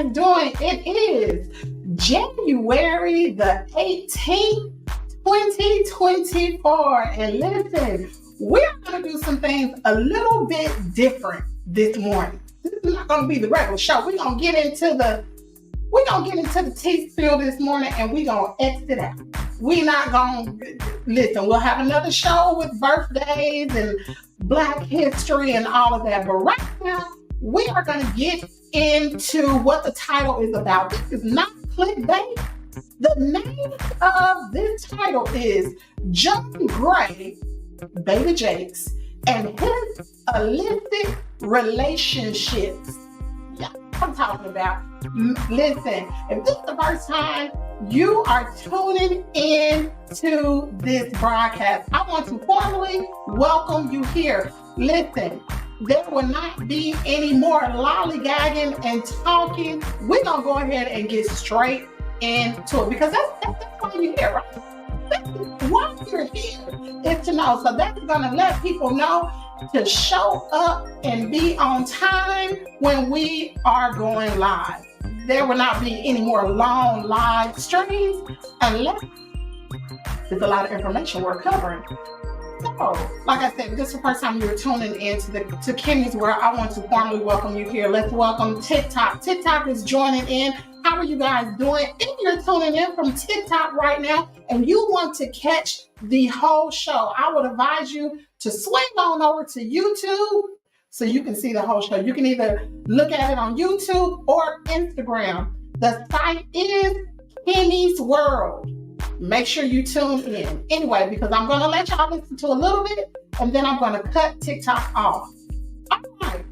guys doing? It is January the 18th, 2024. And listen, we're going to do some things a little bit different this morning. This is not going to be the regular show. We're going to get into the tea spill this morning, and we're going to exit out. We're not going to listen. We'll have another show with birthdays and Black history and all of that. But right now, we are going to get into what the title is about. This is not clickbait. The name of this title is John Gray, Baby Jakes, and his illicit relationships. Yeah, I'm talking about. Listen, if this is the first time you are tuning in to this broadcast, I want to formally welcome you here. Listen, there will not be any more lollygagging and talking. We're going to go ahead and get straight into it because that's why you're here, right? That's why you're here is to know. So that's going to let people know to show up and be on time when we are going live. There will not be any more long live streams unless there's a lot of information we're covering. So, like I said, if this is the first time you're tuning in to Kimmy's World, I want to formally welcome you here. Let's welcome TikTok. TikTok is joining in. How are you guys doing? If you're tuning in from TikTok right now and you want to catch the whole show, I would advise you to swing on over to YouTube so you can see the whole show. You can either look at it on YouTube or Instagram. The site is Kimmy's World. Make sure you tune in. Anyway, because I'm going to let y'all listen to a little bit, and then I'm going to cut TikTok off. All right.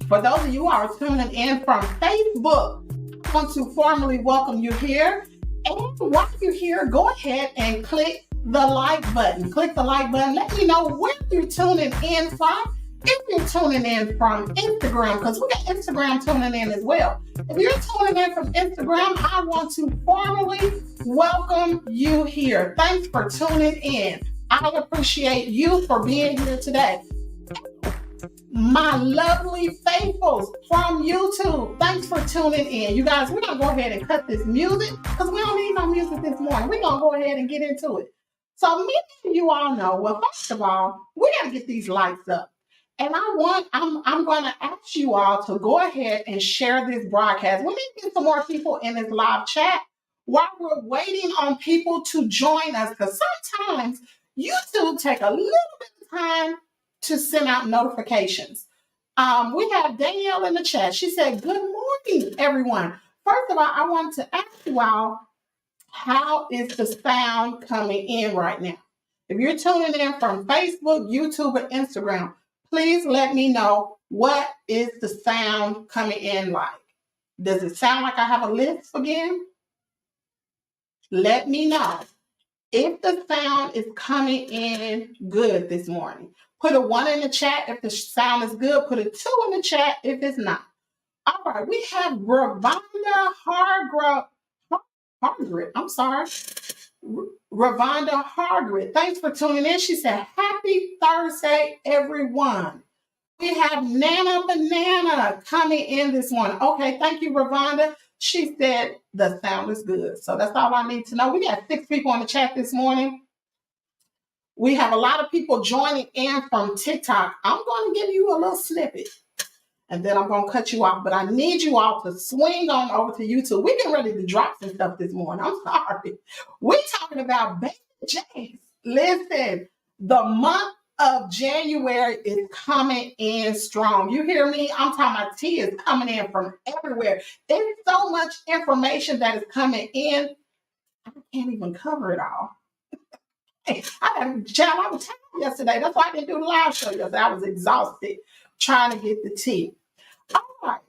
For those of you who are tuning in from Facebook, I want to formally welcome you here. And while you're here, go ahead and click the like button. Click the like button. Let me know where you're tuning in from. If you're tuning in from Instagram, because we got Instagram tuning in as well. If you're tuning in from Instagram, I want to formally welcome you here. Thanks for tuning in. I appreciate you for being here today. My lovely faithfuls from YouTube, thanks for tuning in. You guys, we're going to go ahead and cut this music because we don't need no music this morning. We're going to go ahead and get into it. So many of you all know, well, first of all, we got to get these lights up. And I'm going to ask you all to go ahead and share this broadcast. We need to get some more people in this live chat while we're waiting on people to join us. Because sometimes YouTube take a little bit of time to send out notifications. We have Danielle in the chat. She said, good morning, everyone. First of all, I want to ask you all, how is the sound coming in right now? If you're tuning in from Facebook, YouTube, or Instagram, please let me know what is the sound coming in like. Does it sound like I have a lisp again? Let me know if the sound is coming in good this morning. Put a 1 in the chat if the sound is good. Put a 2 in the chat if it's not. All right, we have Ravonda Hargrit. I'm sorry. Ravonda Hargrit. Thanks for tuning in. She said, happy Thursday, everyone. We have Nana Banana coming in this morning. Okay, thank you, Ravonda. She said the sound is good. So that's all I need to know. We got 6 people in the chat this morning. We have a lot of people joining in from TikTok. I'm going to give you a little snippet, and then I'm going to cut you off. But I need you all to swing on over to YouTube. We're getting ready to drop some stuff this morning. I'm sorry. We're talking about Baby Jakes. Listen, the month of January is coming in strong. You hear me? I'm talking about tea is coming in from everywhere. There's so much information that is coming in. I can't even cover it all. I was tired yesterday. That's why I didn't do the live show yesterday. I was exhausted trying to get the tea. All right.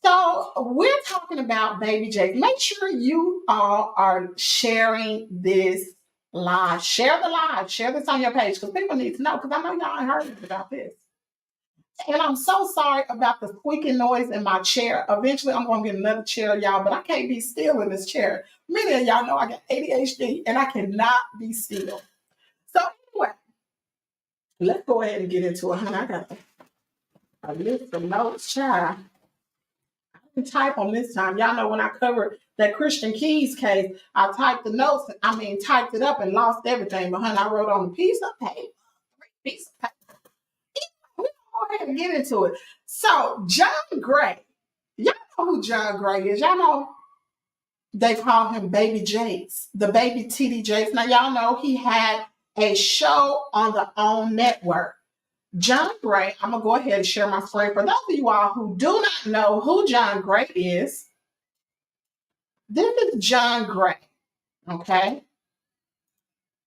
So we're talking about Baby Jakes. Make sure you all are sharing this live. Share the live. Share this on your page because people need to know, because I know y'all ain't heard about this. And I'm so sorry about the squeaking noise in my chair. Eventually, I'm going to get another chair, y'all, but I can't be still in this chair. Many of y'all know I got ADHD, and I cannot be still. So anyway, let's go ahead and get into it, honey. I got a list of notes, child. didn't type on this time. Y'all know when I covered that Christian Keys case, I typed the notes, typed it up and lost everything. But honey, I wrote on a piece of paper, piece of paper. We're gonna go ahead and get into it. So, John Gray. Y'all know who John Gray is. Y'all know they call him Baby Jakes, the baby TD Jakes. Now, y'all know he had a show on the OWN network. John Gray, I'm going to go ahead and share my screen. For those of you all who do not know who John Gray is, this is John Gray, okay?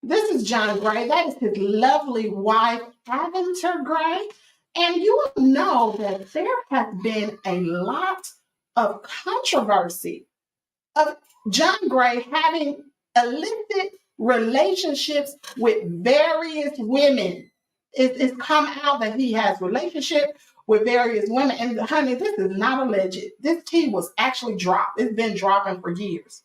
This is John Gray. That is his lovely wife, Aventer Gray. And you will know that there has been a lot of controversy of John Gray having illicit relationships with various women. It's come out that he has relationships with various women. And honey, this is not alleged. This tea was actually dropped. It's been dropping for years.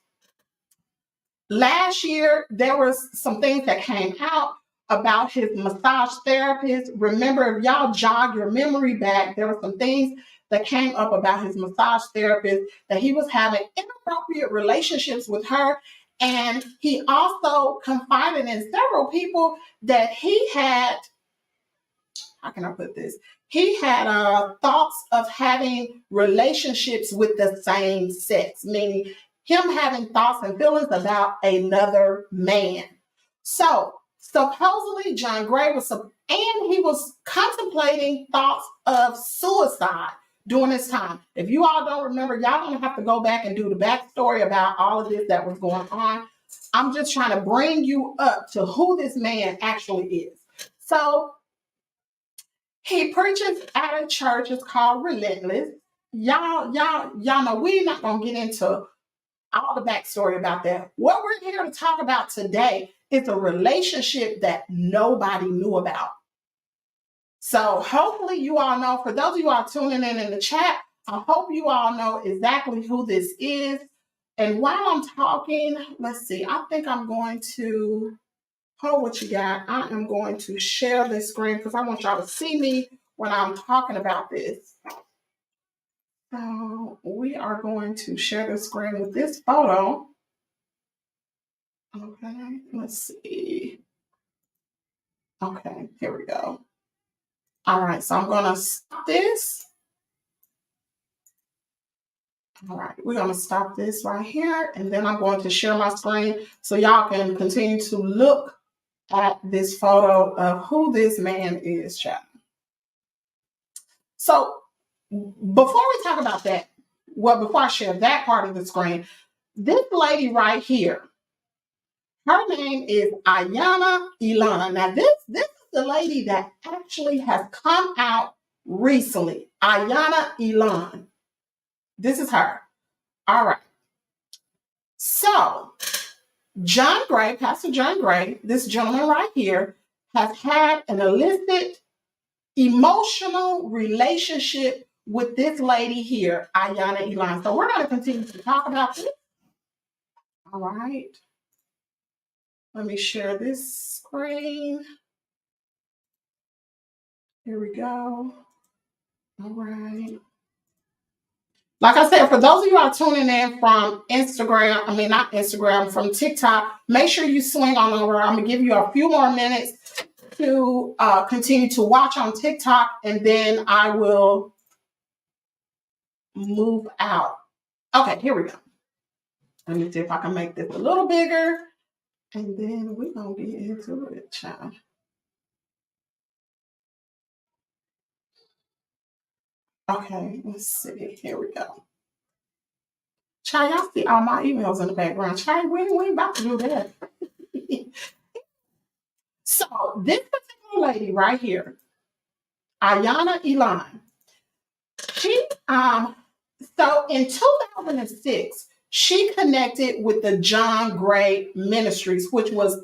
Last year, there was some things that came out about his massage therapist. Remember, if y'all jog your memory back, there were some things that came up about his massage therapist, that he was having inappropriate relationships with her. And he also confided in several people that he had, how can I put this? He had thoughts of having relationships with the same sex, meaning him having thoughts and feelings about another man. So supposedly John Gray was, and he was contemplating thoughts of suicide during this time. If you all don't remember, y'all don't have to go back and do the backstory about all of this that was going on. I'm just trying to bring you up to who this man actually is. So he preaches at a church. It's called Relentless. Y'all know we're not gonna get into all the backstory about that. What we're here to talk about today is a relationship that nobody knew about. So hopefully you all know, for those of you all tuning in the chat, I hope you all know exactly who this is. And while I'm talking, let's see, I think I'm going to, hold what you got. I am going to share this screen because I want y'all to see me when I'm talking about this. So we are going to share the screen with this photo. Okay, let's see. Okay, here we go. All right, so I'm going to stop this. All right, we're going to stop this right here, and then I'm going to share my screen so y'all can continue to look at this photo of who this man is, child. So before we talk about that, well, before I share that part of the screen, this lady right here, her name is Ayana Ilan. Now, this is the lady that actually has come out recently. Ayana Ilan. This is her. All right. So, John Gray, Pastor John Gray, this gentleman right here, has had an illicit emotional relationship with this lady here, Ayana Ilan. So we're going to continue to talk about this. All right. Let me share this screen. Here we go. All right. Like I said, for those of you who are tuning in from Instagram, not Instagram, from TikTok, make sure you swing on over. I'm going to give you a few more minutes to continue to watch on TikTok, and then I will move out. Okay, here we go. Let me see if I can make this a little bigger, and then we're going to get into it, child. Okay, let's see. Here we go. Child, y'all see all my emails in the background. Child, we ain't about to do that. So, this particular lady right here, Ayana Ilan, she, so in 2006, she connected with the John Gray Ministries, which was,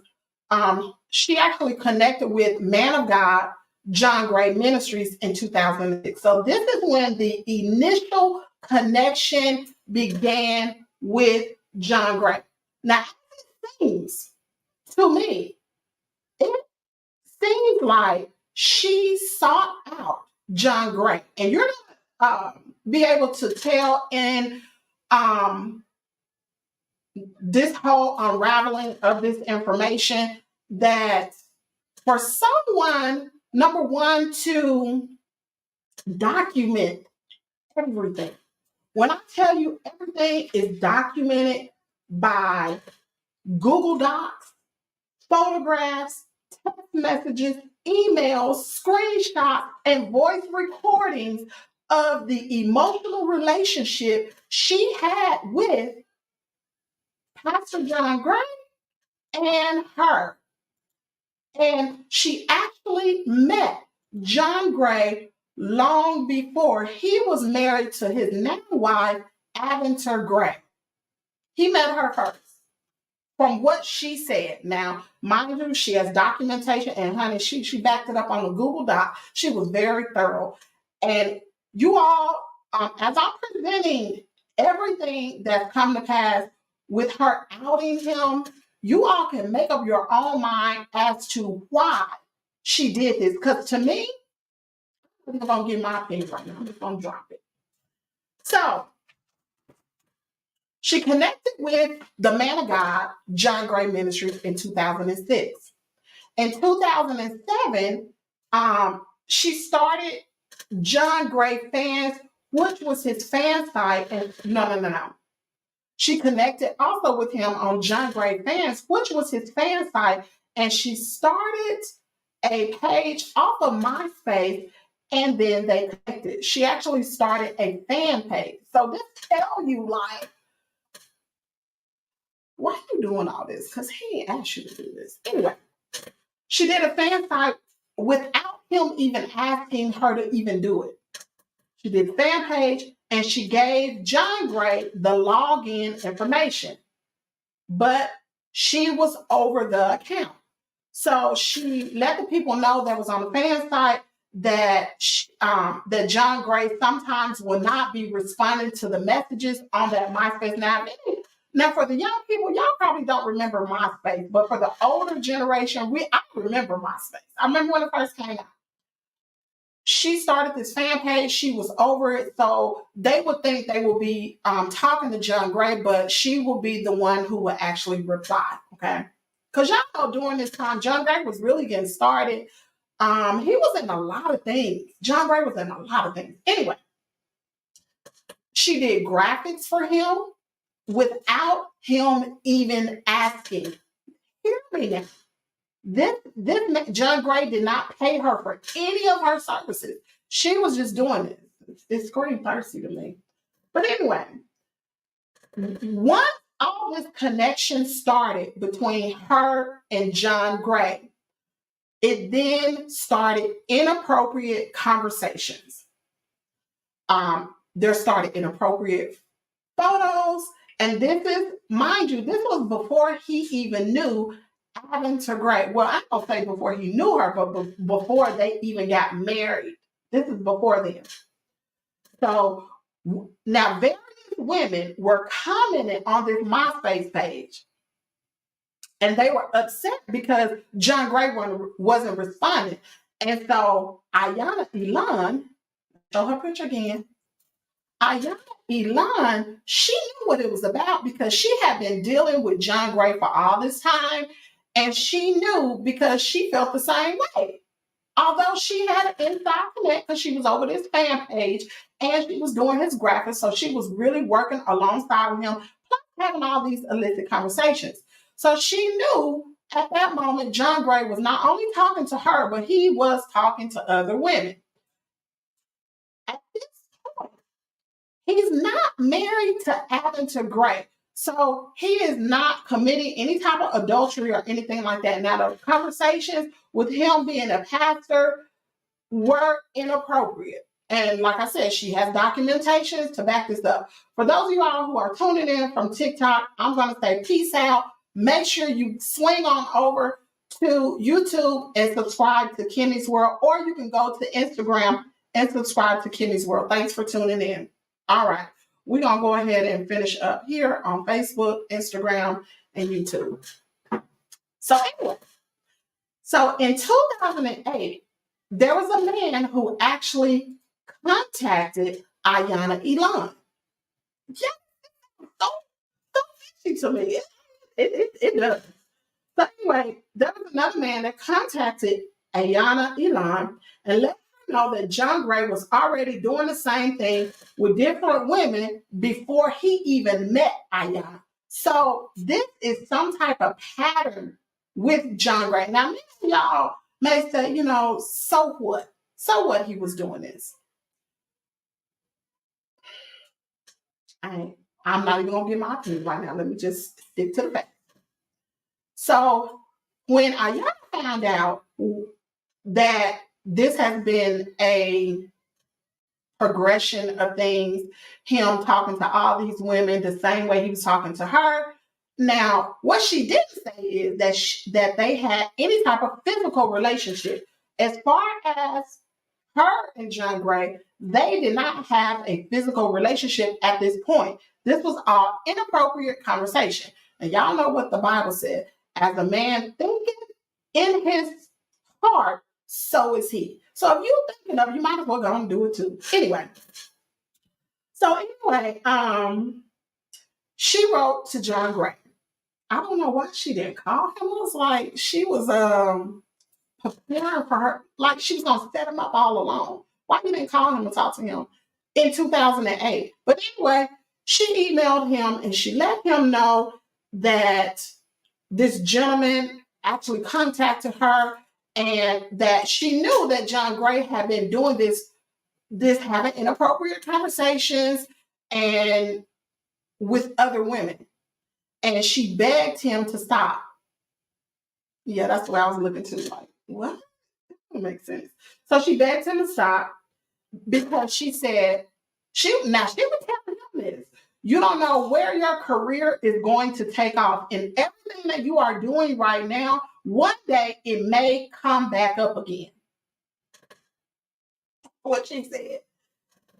she actually connected with Man of God, John Gray Ministries in 2006. So this is when the initial connection began with John Gray. Now, it seems to me, it seems like she sought out John Gray. And you're be able to tell in this whole unraveling of this information that for someone, number one, to document everything. When I tell you everything is documented by Google Docs, photographs, text messages, emails, screenshots, and voice recordings of the emotional relationship she had with Pastor John Gray and her. And she actually met John Gray long before he was married to his now wife, Aventer Gray. He met her first. From what she said. Now, mind you, she has documentation, and honey, she backed it up on the Google Doc. She was very thorough. And you all, as I'm presenting everything that's come to pass with her outing him, you all can make up your own mind as to why she did this. Because to me, I'm going to give my opinion right now. I'm just going to drop it. So, she connected with the man of God, John Gray Ministries, in 2006. In 2007, she started John Gray Fans, which was his fan site. And no. She connected also with him on John Gray Fans, which was his fan site. And she started a page off of MySpace, and then they connected. She actually started a fan page. So this tells you, like, why are you doing all this? Because he ain't asked you to do this. Anyway, she did a fan site without him even asking her to even do it. She did a fan page, and she gave John Gray the login information, but she was over the account. So she let the people know that was on the fan site that that John Gray sometimes will not be responding to the messages on that MySpace. Now, for the young people, y'all probably don't remember MySpace, but for the older generation, I remember MySpace. I remember when it first came out. She started this fan page. She was over it, so they would think they will be talking to John Gray, but she will be the one who will actually reply, okay? Because y'all know during this time, John Gray was really getting started. He was in a lot of things. John Gray was in a lot of things. Anyway, she did graphics for him without him even asking. Hear me now. This John Gray did not pay her for any of her services. She was just doing this. It's scream thirsty to me. But anyway, once all this connection started between her and John Gray, it then started inappropriate conversations. There started inappropriate photos. And this is, mind you, this was before he even knew Aventer Gray. Well, I don't say before he knew her, but before they even got married. This is before then. So now various women were commenting on this MySpace page. And they were upset because John Gray wasn't responding. And so Ayana Elon, show her picture again. Ayana Elon, she knew what it was about because she had been dealing with John Gray for all this time. And she knew because she felt the same way. Although she had an inside connect because she was over this fan page and she was doing his graphics. So she was really working alongside with him, plus having all these illicit conversations. So she knew at that moment John Gray was not only talking to her, but he was talking to other women. At this point, he's not married to Aventer Gray. So he is not committing any type of adultery or anything like that. Now, the conversations with him being a pastor were inappropriate. And like I said, she has documentation to back this up. For those of you all who are tuning in from TikTok, I'm going to say peace out. Make sure you swing on over to YouTube and subscribe to Kimmy's World, or you can go to Instagram and subscribe to Kimmy's World. Thanks for tuning in. All right. We're going to go ahead and finish up here on Facebook, Instagram, and YouTube. So anyway, so in 2008, there was a man who actually contacted Ayanna Elon. Yeah, so, so fishy to me. It does. So anyway, there was another man that contacted Ayanna Elon and let her know that John Gray was already doing the same thing with different women before he even met Ayanna. So this is some type of pattern with John Gray. Now, many of y'all may say, so what? So what he was doing this? I'm not even gonna get my opinion right now. Let me just stick to the facts. So when Ayanna found out that this has been a progression of things, him talking to all these women the same way he was talking to her. Now, what she didn't say is that they had any type of physical relationship. As far as her and John Gray, they did not have a physical relationship at this point. This was all inappropriate conversation. And y'all know what the Bible said. As a man thinketh in his heart, so is he. So if you're thinking of it, you might as well go and do it too. Anyway. She wrote to John Gray. I don't know why she didn't call him. It was like she was preparing for her, like she was gonna set him up all along. Why you didn't call him and talk to him in 2008? But anyway, she emailed him and she let him know that this gentleman actually contacted her and that she knew that John Gray had been doing this having inappropriate conversations and with other women. And she begged him to stop. Yeah, that's what I was looking to. Like, what? That doesn't make sense. So she begged him to stop because she said, she was telling him this. You don't know where your career is going to take off. And everything that you are doing right now, one day it may come back up again. What she said.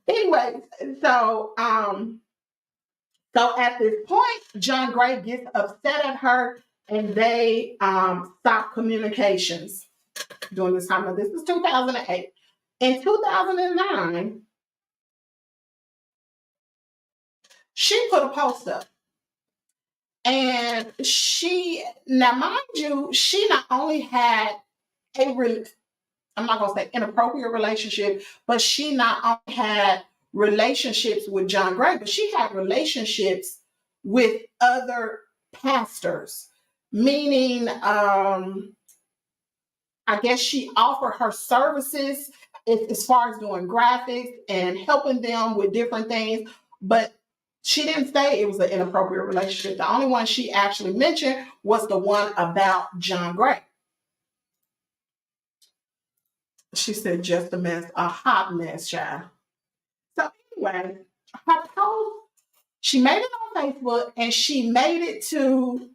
Anyway, so at this point, John Gray gets upset at her and they stop communications during this time. Now, this is 2008. In 2009, she put a post up. And now mind you, she not only had I'm not going to say inappropriate relationship, but she not only had relationships with John Gray, but she had relationships with other pastors, meaning, I guess she offered her services as far as doing graphics and helping them with different things, but she didn't say it was an inappropriate relationship. The only one she actually mentioned was the one about John Gray. She said, just a mess, a hot mess, child. So anyway, her post, she made it on Facebook and she made it to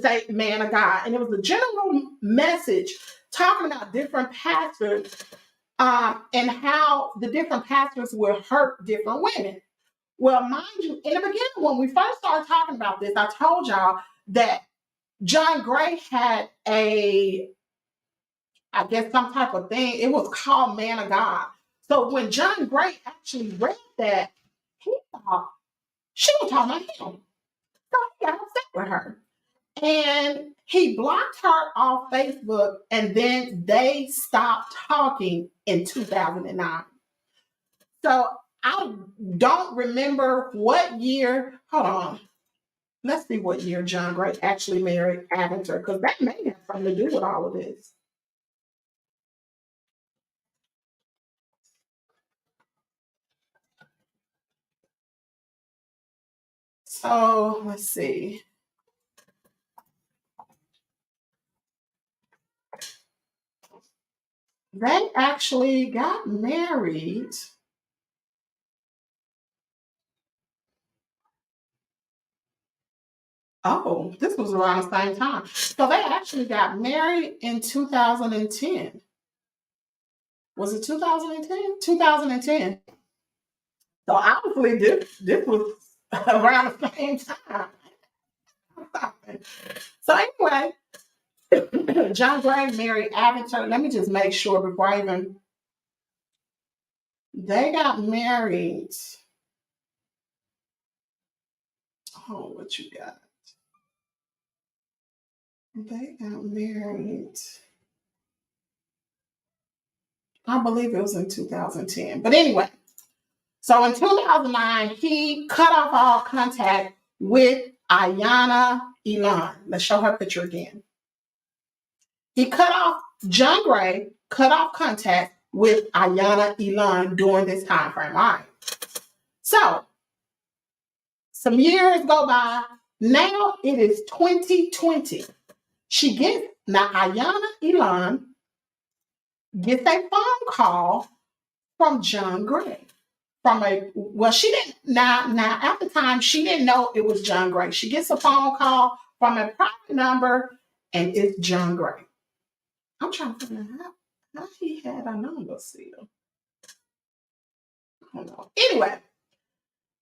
say man of God. And it was a general message talking about different pastors and how the different pastors will hurt different women. Well, mind you, in the beginning, when we first started talking about this, I told y'all that John Gray had some type of thing. It was called Man of God. So when John Gray actually read that, he thought she was talking about him. So he got upset with her. And he blocked her off Facebook, and then they stopped talking in 2009. So I don't remember what year. Hold on. Let's see what year John Gray actually married Avenger, because that may have something to do with all of this. So let's see. They actually got married. Oh, this was around the same time. So they actually got married in 2010. Was it 2010? 2010. So obviously this was around the same time. So anyway, John Gray married Avatar. Let me just make sure before I even They got married. Oh, what you got? They got married. I believe it was in 2010. But anyway, so in 2009, he cut off all contact with Ayanna Elon. Let's show her picture again. He cut off, John Gray cut off contact with Ayanna Elon during this time frame. All right. So some years go by. Now it is 2020. Now Ayanna Elon gets a phone call from John Gray. She didn't, now at the time, she didn't know it was John Gray. She gets a phone call from a private number and it's John Gray. I'm trying to figure out how he had a number still. I don't know. Anyway,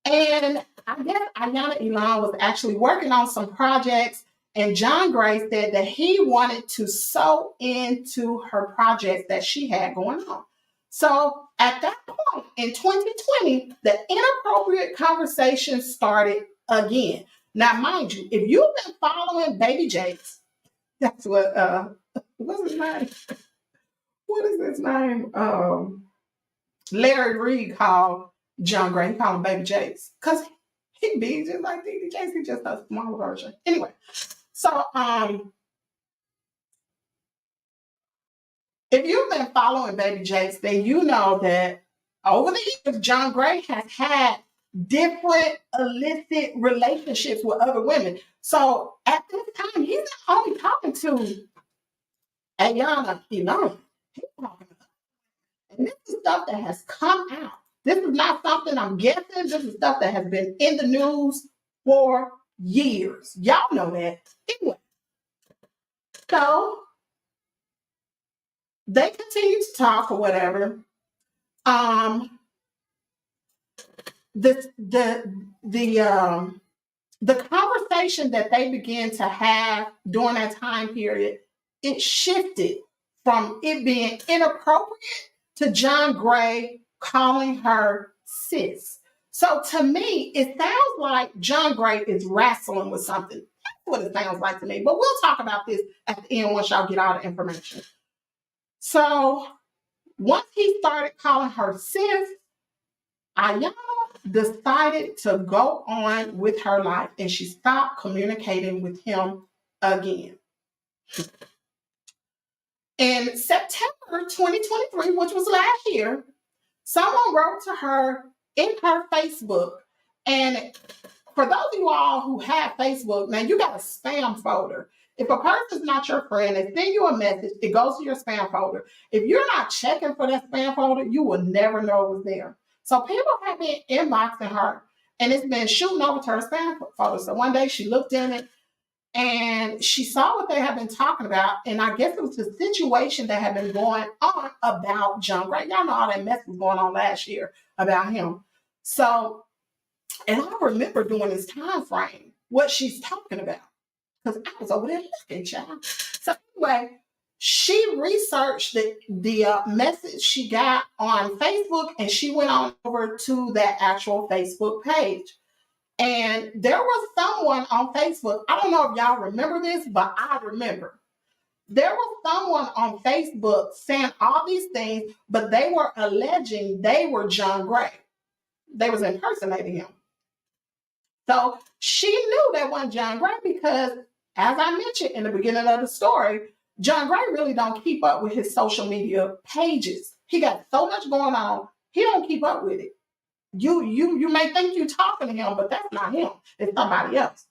and I guess Ayanna Elon was actually working on some projects, and John Gray said that he wanted to sew into her projects that she had going on. So at that point in 2020, the inappropriate conversation started again. Now, mind you, if you've been following Baby Jakes, that's what's his name? What is his name? Larry Reed called John Gray. He called him Baby Jakes because he be just like Baby Jakes. He just a smaller version. Anyway, so if you've been following Baby Jakes, then you know that over the years, John Gray has had different illicit relationships with other women. So at this time, he's not only talking to Ayanna Elon, he's talking to her. And this is stuff that has come out. This is not something I'm guessing. This is stuff that has been in the news for years. Y'all know that. Anyway, so they continue to talk or whatever. The conversation that they began to have during that time period, it shifted from it being inappropriate to John Gray calling her sis. So to me, it sounds like John Gray is wrestling with something. That's what it sounds like to me. But we'll talk about this at the end once y'all get all the information. So once he started calling her sis, Ayanna decided to go on with her life and she stopped communicating with him again. In September 2023, which was last year, someone wrote to her in her Facebook. And for those of you all who have Facebook, now you got a spam folder. If a person's not your friend, they send you a message, it goes to your spam folder. If you're not checking for that spam folder, you will never know it was there. So people have been inboxing her and it's been shooting over to her spam folder. So one day she looked in it and she saw what they had been talking about. And I guess it was the situation that had been going on about John Gray. Y'all know all that mess was going on last year about him. So, and I remember during this time frame what she's talking about because I was over there looking, child. So anyway, she researched the message she got on Facebook and she went on over to that actual Facebook page. And there was someone on Facebook, I don't know if y'all remember this, but I remember. There was someone on Facebook saying all these things, but they were alleging they were John Gray. They was impersonating him. So she knew that wasn't John Gray because, as I mentioned in the beginning of the story, John Gray really don't keep up with his social media pages. He got so much going on, he don't keep up with it. You may think you're talking to him, but that's not him. It's somebody else.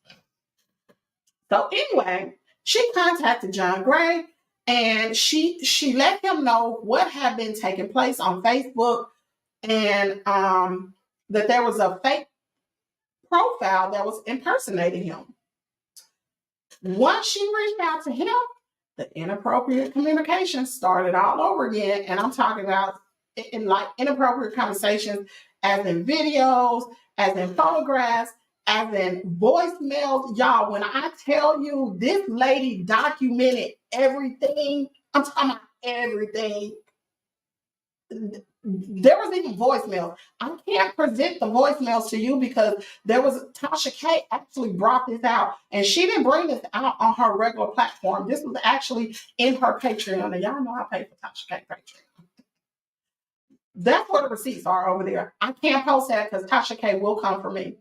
So anyway, she contacted John Gray and she let him know what had been taking place on Facebook and that there was a fake profile that was impersonating him. Once she reached out to him, the inappropriate communication started all over again. And I'm talking about in like inappropriate conversations as in videos, as in photographs, as in voicemails. Y'all, when I tell you this lady documented everything, I'm talking about everything. There was even voicemails. I can't present the voicemails to you because there was Tasha K actually brought this out, and she didn't bring this out on her regular platform. This was actually in her Patreon, and y'all know I pay for Tasha K Patreon. That's where the receipts are over there. I can't post that because Tasha K will come for me,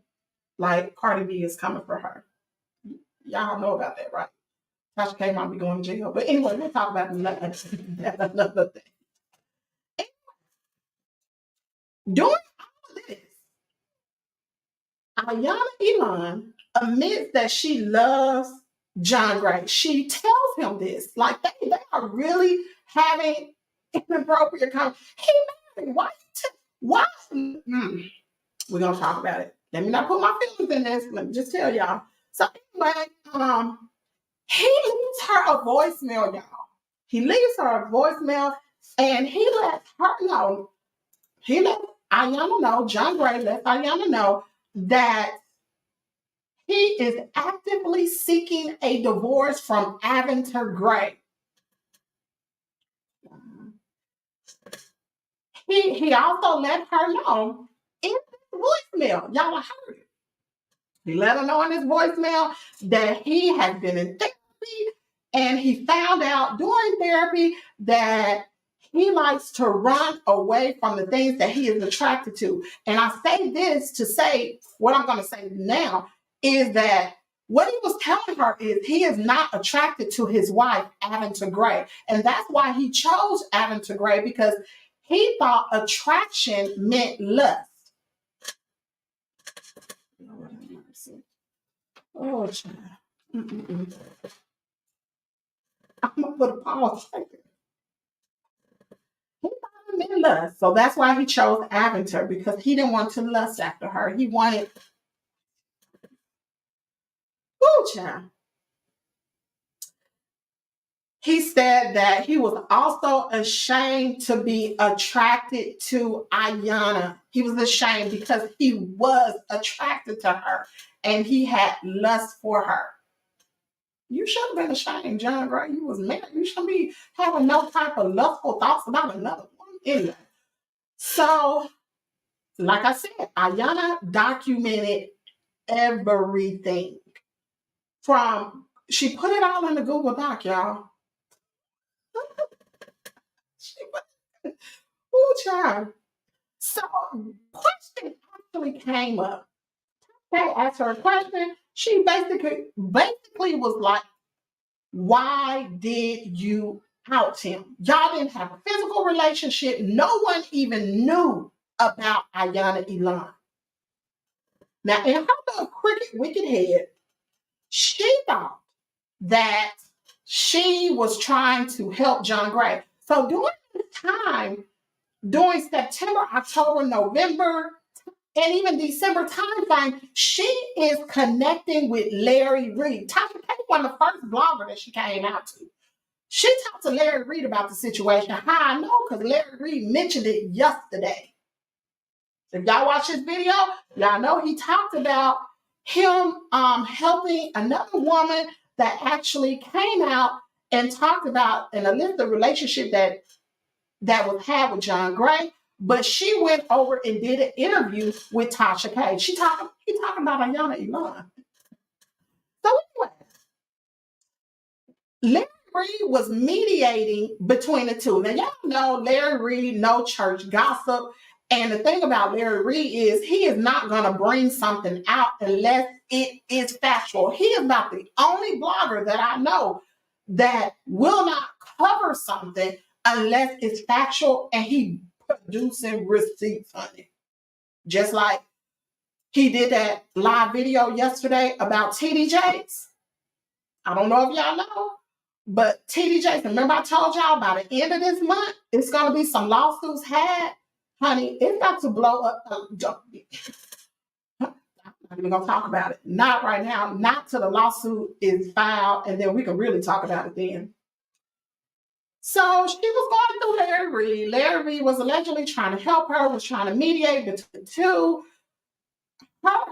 like Cardi B is coming for her. Y'all know about that, right? Tasha K might be going to jail, but anyway, we'll talk about that another thing. Doing all of this, Ayana Elon admits that she loves John Gray. She tells him this. Like they are really having inappropriate conversation. Hey, man, why? We're gonna talk about it. Let me not put my feelings in this. Let me just tell y'all. So anyway, he leaves her a voicemail, y'all. He leaves her a voicemail, and he lets her know. He let Ayana know. John Gray let Ayana know that he is actively seeking a divorce from Aventer Gray. He also let her know in his voicemail. Y'all heard it. He let her know in his voicemail that he has been in therapy, and he found out during therapy that he likes to run away from the things that he is attracted to. And I say this to say what I'm going to say now is that what he was telling her is he is not attracted to his wife, Aventer Gray. And that's why he chose Aventer Gray, because he thought attraction meant lust. Oh, child. I'm going to put a pause right there. He thought it meant lust. So that's why he chose Aventer, because he didn't want to lust after her. He wanted. Oh, child. He said that he was also ashamed to be attracted to Ayana. He was ashamed because he was attracted to her and he had lust for her. You should have been ashamed, John Gray. You was married. You shouldn't be having no type of lustful thoughts about another woman. Anyway. So, like I said, Ayana documented everything. She put it all in the Google Doc, y'all. Oh, child. So, question actually came up. They asked her a question. She basically was like, why did you out him? Y'all didn't have a physical relationship. No one even knew about Ayana Elon. Now, in her little crooked, wicked head, she thought that she was trying to help John Gray. So during this time, during September, October, November, and even December timeframe, she is connecting with Larry Reid. Tasha K was the first blogger that she came out to. She talked to Larry Reid about the situation. How I know? Because Larry Reid mentioned it yesterday. If y'all watch his video, y'all know he talked about him helping another woman that actually came out and talked about an illicit relationship that was had with John Gray. But she went over and did an interview with Tasha K. He talking about Ayana Elon. So anyway, Larry Reid was mediating between the two. Now y'all know Larry Reid, no church gossip. And the thing about Larry Reid is he is not going to bring something out unless it is factual. He is not the only blogger that I know that will not cover something unless it's factual and he producing receipts on it. Just like he did that live video yesterday about TDJs. I don't know if y'all know, but TDJs, remember I told y'all by the end of this month, it's going to be some lawsuits had. Honey, it's about to blow up. I'm not even going to talk about it. Not right now. Not till the lawsuit is filed, and then we can really talk about it then. So she was going through Larry Reid. Larry Reid was allegedly trying to help her, was trying to mediate between the two.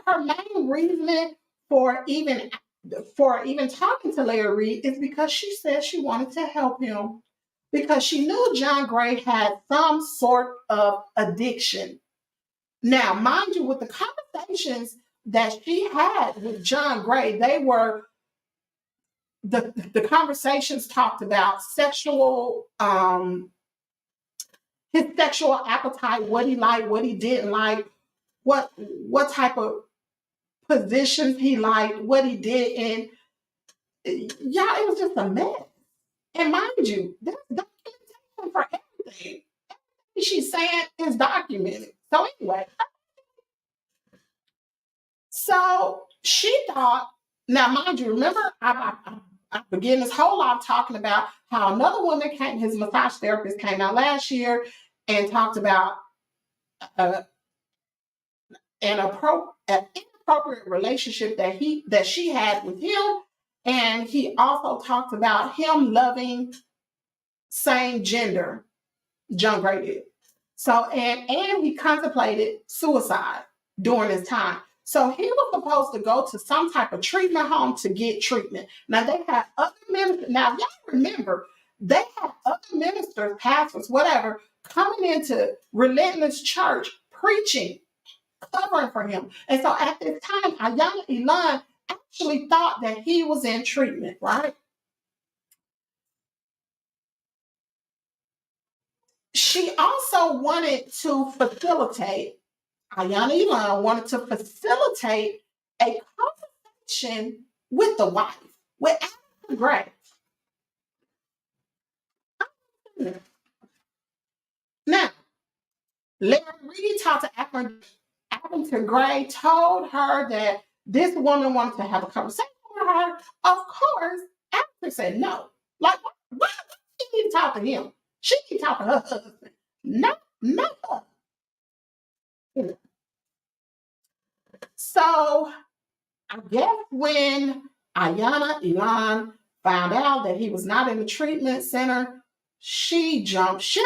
Her main reasoning for even talking to Larry Reid is because she said she wanted to help him. because she knew John Gray had some sort of addiction. Now, mind you, with the conversations that she had with John Gray, they were the conversations talked about his sexual appetite, what he liked, what he didn't like, what type of positions he liked, what he did, and yeah, it was just a mess. And mind you, there's documentation for everything. She's saying is documented. So anyway, so she thought. Now, mind you, remember I began this whole lot talking about how another woman came, his massage therapist came out last year and talked about uh, an inappropriate relationship that she had with him, and he also talked about him loving same gender. John Gray did. So and he contemplated suicide during this time. So he was supposed to go to some type of treatment home to get treatment. Now they had other ministers. Now y'all remember, they had other ministers, pastors, whatever, coming into Relentless Church preaching, covering for him. And so at this time, Ayana Ilan actually thought that he was in treatment, right? She also wanted to facilitate, Ayana Ilan wanted to facilitate a conversation with the wife, with Ashley Gray. Now, Larry Reed talked to Appleton Gray, told her that this woman wanted to have a conversation with her. Of course, Appleton said no. Like, why she need to talk to him? She need to talk to her husband. Not her. So I guess when Ayana Ilan found out that he was not in the treatment center, she jumped ship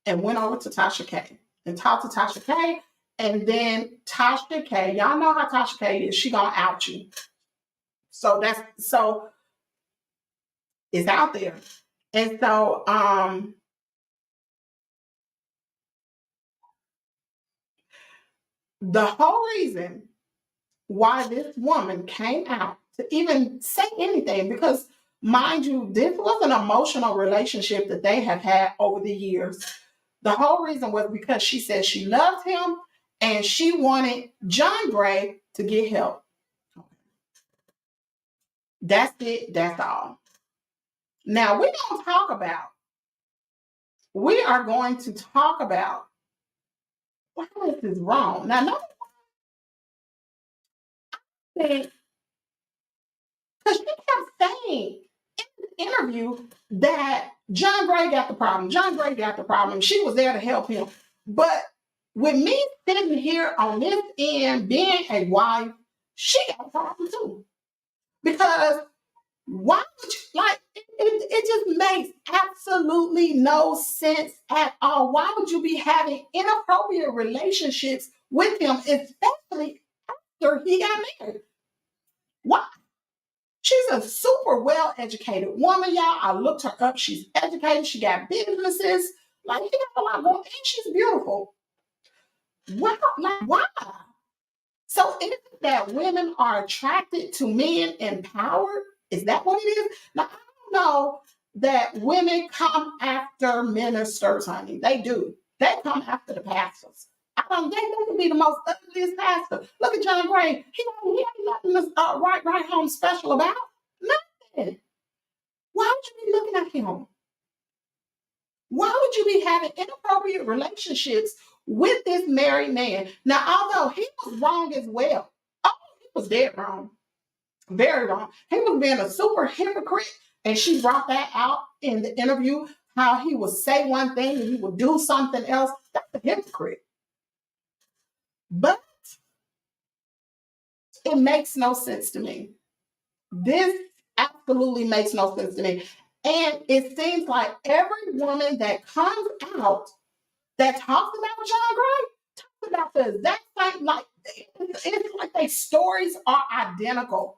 and went over to Tasha K and talked to Tasha K. And then Tasha K, y'all know how Tasha K is, she gonna out you. So it's out there. And so the whole reason why this woman came out to even say anything, because mind you, this was an emotional relationship that they have had over the years. The whole reason was because she said she loved him and she wanted John Gray to get help. That's it, that's all. Now we are going to talk about why this is wrong. Now, no one said, because she kept saying interview that John Gray got the problem. John Gray got the problem. She was there to help him. But with me sitting here on this end, being a wife, she got a problem too. Because why would you, like, it just makes absolutely no sense at all. Why would you be having inappropriate relationships with him, especially after he got married? Why? She's a super well educated woman, y'all. I looked her up. She's educated. She got businesses. Like, she got a lot going, and she's beautiful. Wow, like, why? So is it that women are attracted to men in power? Is that what it is? Now, I don't know that women come after ministers, honey. They do. They come after the pastors. I don't think they can be the most ugliest pastor. Look at John Gray. He ain't nothing to right home special about. Nothing. Why would you be looking at him? Why would you be having inappropriate relationships with this married man? Now, although he was wrong as well. Oh, he was dead wrong. Very wrong. He was being a super hypocrite, and she brought that out in the interview, how he would say one thing and he would do something else. That's a hypocrite. But it makes no sense to me. This absolutely makes no sense to me. And it seems like every woman that comes out that talks about John Gray talks about the exact same, like, it's like their stories are identical.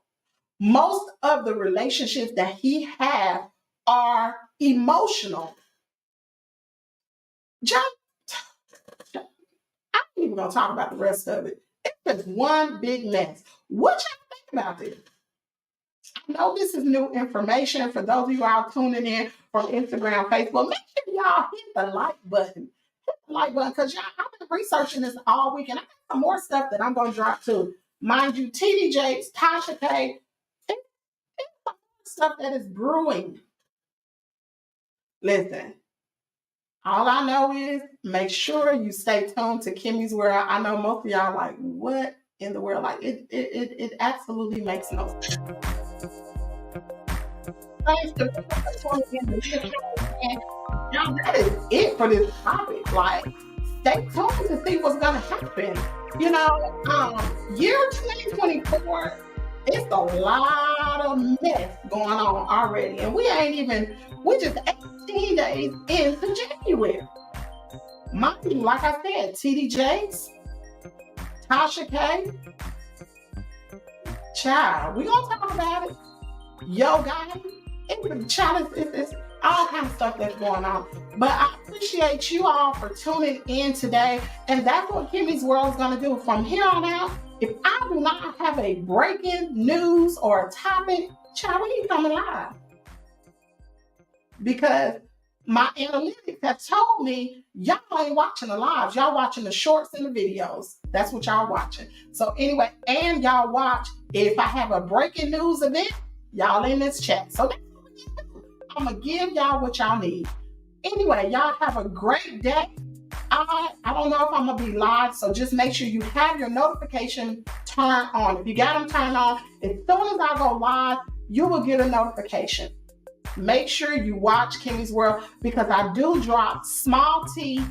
Most of the relationships that he had are emotional. Just, I'm not even gonna talk about the rest of it. It's just one big mess. What y'all think about this? I know this is new information for those of you out tuning in from Instagram, Facebook. Make sure y'all hit the like button. Hit the like button because y'all, I've been researching this all week and I got some more stuff that I'm gonna drop too. Mind you, TD Jakes, Tasha K, it's some stuff that is brewing. Listen, all I know is make sure you stay tuned to Kimmy's World. I know most of y'all like, what in the world? Like it absolutely makes no sense. Thanks to tuning in to this show, and y'all, that is it for this topic. Like, stay tuned to see what's gonna happen. You know, year 2024, it's a lot of mess going on already, and we just 18 days into January. Mind you, like I said, TD Jakes, Tasha K, child, we gonna talk about it. Yo, guys, it's all kind of stuff that's going on. But I appreciate you all for tuning in today. And that's what Kimmy's World is going to do from here on out. If I do not have a breaking news or a topic, child, we ain't coming live. Because my analytics have told me y'all ain't watching the lives. Y'all watching the shorts and the videos. That's what y'all watching. So anyway, and y'all watch, if I have a breaking news event, y'all in this chat. So that's what I'm going to give y'all what y'all need. Anyway, y'all have a great day. I don't know if I'm going to be live, so just make sure you have your notification turned on. If you got them turned on, as soon as I go live, you will get a notification. Make sure you watch Kimmy's World because I do drop small tea,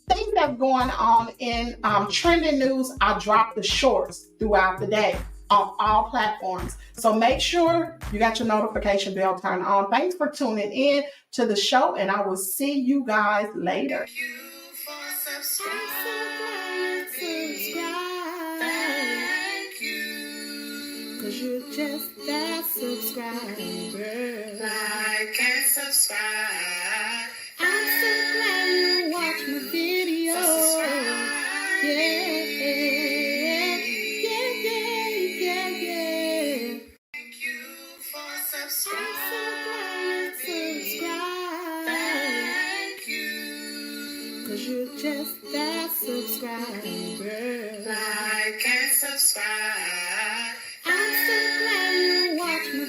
things that's going on in trending news. I drop the shorts throughout the day on all platforms. So make sure you got your notification bell turned on. Thanks for tuning in to the show, and I will see you guys later. Thank you for subscribing. Thank you. Because you're just that subscriber. Like and subscribe. I'm so glad you watch my video. Yeah. Cause you're just that subscriber. Like and subscribe.